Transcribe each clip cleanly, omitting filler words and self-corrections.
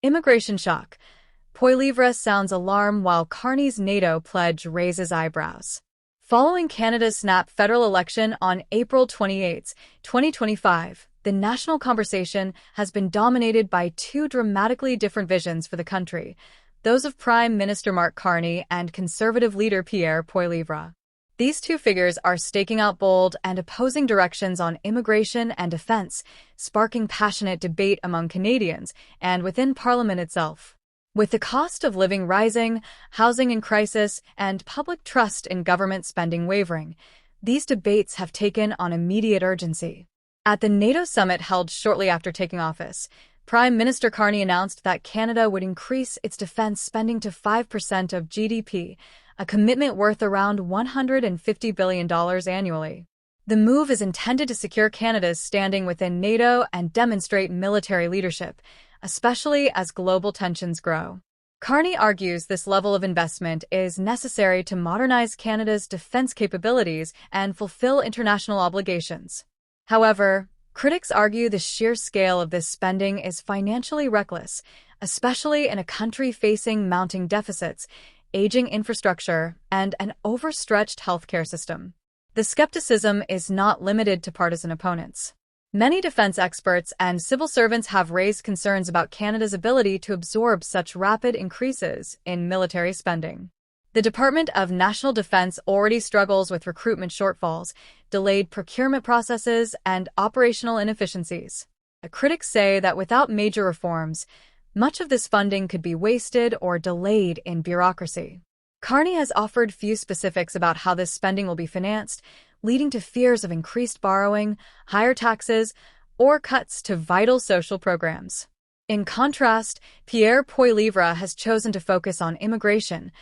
Immigration shock. Poilievre sounds alarm while Carney's NATO pledge raises eyebrows. Following Canada's snap federal election on April 28, 2025, the national conversation has been dominated by two dramatically different visions for the country, those of Prime Minister Mark Carney and Conservative leader Pierre Poilievre. These two figures are staking out bold and opposing directions on immigration and defense, sparking passionate debate among Canadians and within Parliament itself. With the cost of living rising, housing in crisis, and public trust in government spending wavering, these debates have taken on immediate urgency. At the NATO summit held shortly after taking office, Prime Minister Carney announced that Canada would increase its defense spending to 5% of GDP, a commitment worth around $150 billion annually. The move is intended to secure Canada's standing within NATO and demonstrate military leadership, especially as global tensions grow. Carney argues this level of investment is necessary to modernize Canada's defense capabilities and fulfill international obligations. However, critics argue the sheer scale of this spending is financially reckless, especially in a country facing mounting deficits, aging infrastructure, and an overstretched healthcare system. The skepticism is not limited to partisan opponents. Many defense experts and civil servants have raised concerns about Canada's ability to absorb such rapid increases in military spending. The Department of National Defense already struggles with recruitment shortfalls, delayed procurement processes, and operational inefficiencies. Critics say that without major reforms, much of this funding could be wasted or delayed in bureaucracy. Carney has offered few specifics about how this spending will be financed, leading to fears of increased borrowing, higher taxes, or cuts to vital social programs. In contrast, Pierre Poilievre has chosen to focus on immigration,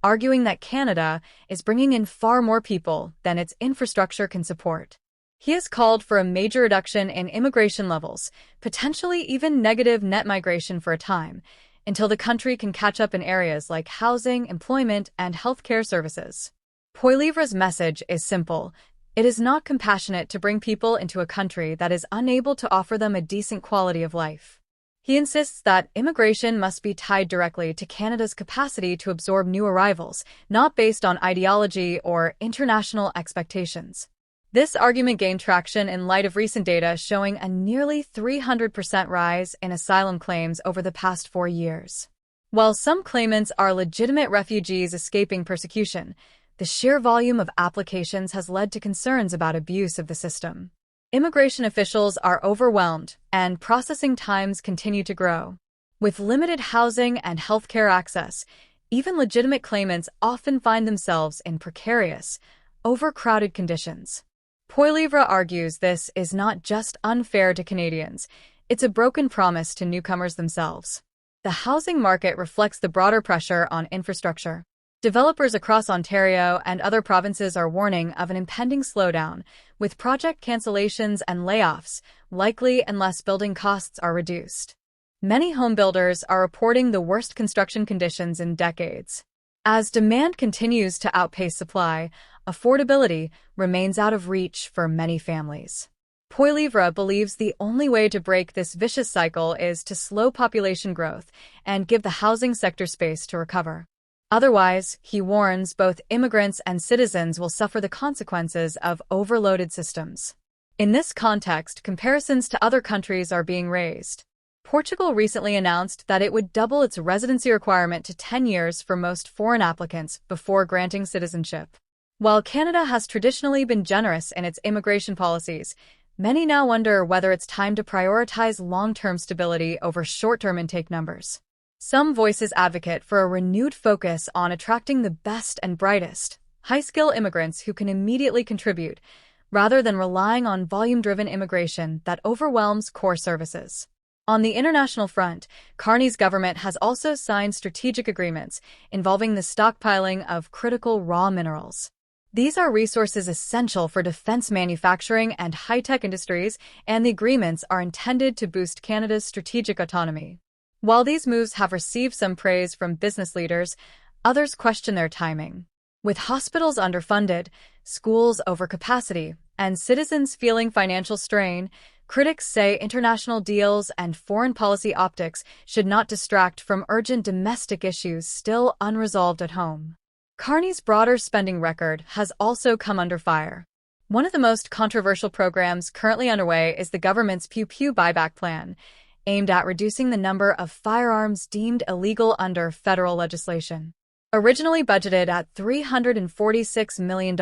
arguing that Canada is bringing in far more people than its infrastructure can support. He has called for a major reduction in immigration levels, potentially even negative net migration for a time, until the country can catch up in areas like housing, employment, and healthcare services. Poilievre's message is simple. It is not compassionate to bring people into a country that is unable to offer them a decent quality of life. He insists that immigration must be tied directly to Canada's capacity to absorb new arrivals, not based on ideology or international expectations. This argument gained traction in light of recent data showing a nearly 300% rise in asylum claims over the past 4 years. While some claimants are legitimate refugees escaping persecution, the sheer volume of applications has led to concerns about abuse of the system. Immigration officials are overwhelmed, and processing times continue to grow. With limited housing and healthcare access, even legitimate claimants often find themselves in precarious, overcrowded conditions. Poilievre argues this is not just unfair to Canadians, it's a broken promise to newcomers themselves. The housing market reflects the broader pressure on infrastructure. Developers across Ontario and other provinces are warning of an impending slowdown, with project cancellations and layoffs likely unless building costs are reduced. Many home builders are reporting the worst construction conditions in decades. As demand continues to outpace supply, affordability remains out of reach for many families. Poilievre believes the only way to break this vicious cycle is to slow population growth and give the housing sector space to recover. Otherwise, he warns, both immigrants and citizens will suffer the consequences of overloaded systems. In this context, comparisons to other countries are being raised. Portugal recently announced that it would double its residency requirement to 10 years for most foreign applicants before granting citizenship. While Canada has traditionally been generous in its immigration policies, many now wonder whether it's time to prioritize long-term stability over short-term intake numbers. Some voices advocate for a renewed focus on attracting the best and brightest, high-skill immigrants who can immediately contribute, rather than relying on volume-driven immigration that overwhelms core services. On the international front, Carney's government has also signed strategic agreements involving the stockpiling of critical raw minerals. These are resources essential for defense manufacturing and high-tech industries, and the agreements are intended to boost Canada's strategic autonomy. While these moves have received some praise from business leaders, others question their timing. With hospitals underfunded, schools over capacity, and citizens feeling financial strain, Critics say international deals and foreign policy optics should not distract from urgent domestic issues still unresolved at home. Carney's broader spending record has also come under fire. One of the most controversial programs currently underway is the government's Pew Pew buyback plan, aimed at reducing the number of firearms deemed illegal under federal legislation. Originally budgeted at $346 million,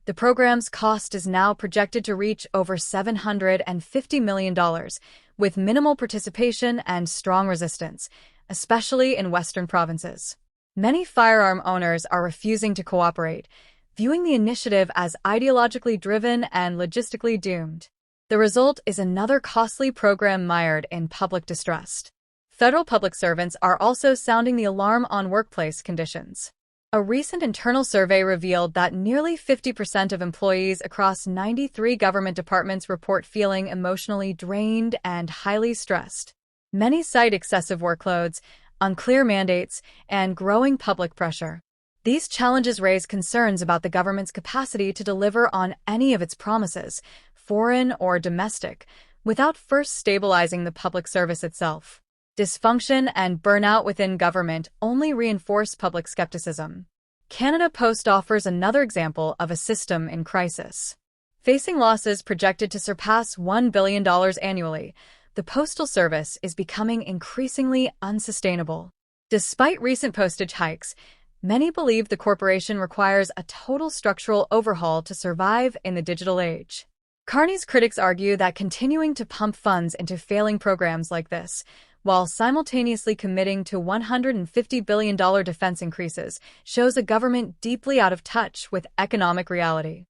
the program's cost is now projected to reach over $750 million, with minimal participation and strong resistance, especially in Western provinces. Many firearm owners are refusing to cooperate, viewing the initiative as ideologically driven and logistically doomed. The result is another costly program mired in public distrust. Federal public servants are also sounding the alarm on workplace conditions. A recent internal survey revealed that nearly 50% of employees across 93 government departments report feeling emotionally drained and highly stressed. Many cite excessive workloads, unclear mandates, and growing public pressure. These challenges raise concerns about the government's capacity to deliver on any of its promises, foreign or domestic, without first stabilizing the public service itself. Dysfunction and burnout within government only reinforce public skepticism. Canada Post offers another example of a system in crisis. Facing losses projected to surpass $1 billion annually, the Postal Service is becoming increasingly unsustainable. Despite recent postage hikes, many believe the corporation requires a total structural overhaul to survive in the digital age. Carney's critics argue that continuing to pump funds into failing programs like this, while simultaneously committing to $150 billion defense increases, shows a government deeply out of touch with economic reality.